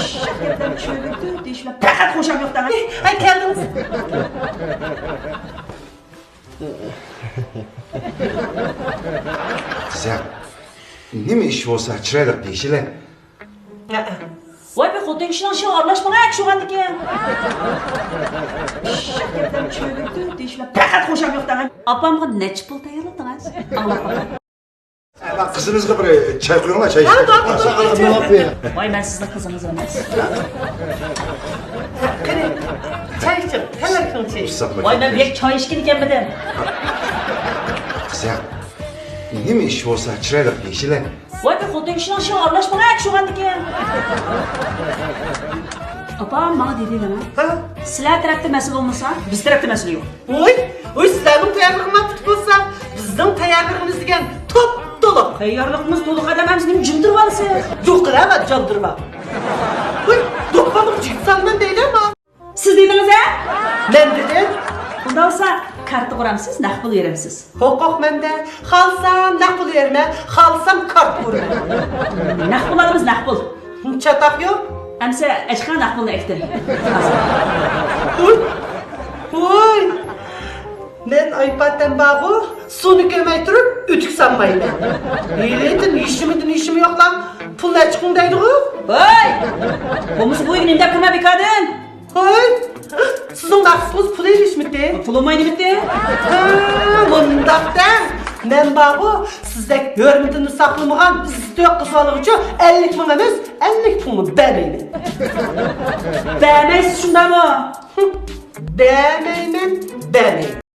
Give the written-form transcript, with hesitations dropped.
Gaplarni tushunib deyishlar. Faqat qo'sham yo'q da. Ay keldingiz. Sen nima ish bo'lsa chiroyli deyishlar. Voy be xotin kishining ishini aralashmagan shu'g'andiki. Gaplarni tushunib deyishlar. Faqat qo'sham yo'q da. Opamga necha pul tayyorladingiz? Alloh xotin. Bak kızınızga bir çay koyuyorlar çay. Voy men sizning qizingiz emas. Qani, choy ichib, tamarkin iching. Voy men bek choy ichgan ekanmidim. Sen nima ish bo'lsa chiroyli deyishlar. Voy be xotin kishining ishini aralashmagan shu'g'andiki. Opam menga dedilarmi? Ha? Sizlar tarafda mas'ul bo'lmasa, biz tarafda mas'ul yo'q. Oy, sizlarning tayyorlig'inglar put bo'lsa, bizning tayyorlig'imiz degan top to'liq. Tayyorlig'imiz to'liq adamimiz nima jimdirib olsiz? Yo'q qilama, jondirma. Oy, do'qonib chiqsamdan deylarmi? Siz dedingiz-a? Men dedim. Unda bo'lsa, karta quramsiz, naqd pul beramsiz. Huquq menda. Xalsam naqd pul berma, xalsam kart berma. Naqd pul olamiz, naqd pul. Chataq yo'q. Amsa achqan naqd pulni aytdim. Oy. Men iPad'dan bag'u suvni ko'may turib o'tik sanmayman. Lekin ishim yo'q lan. Pullar chiqing deydi-ku. Voy! Bo'lmasa bu yerga nima bekadin? Oy. Sizning maqsadingiz pul erishmidi? Pul olmaydi bitti. Bundaqda men bag'u sizda hurmatini saqlamagan istiyoq qilsalik uchun 50 ming emas, 50 pulni bermayman. Bermaysiz shundami? Bermayman.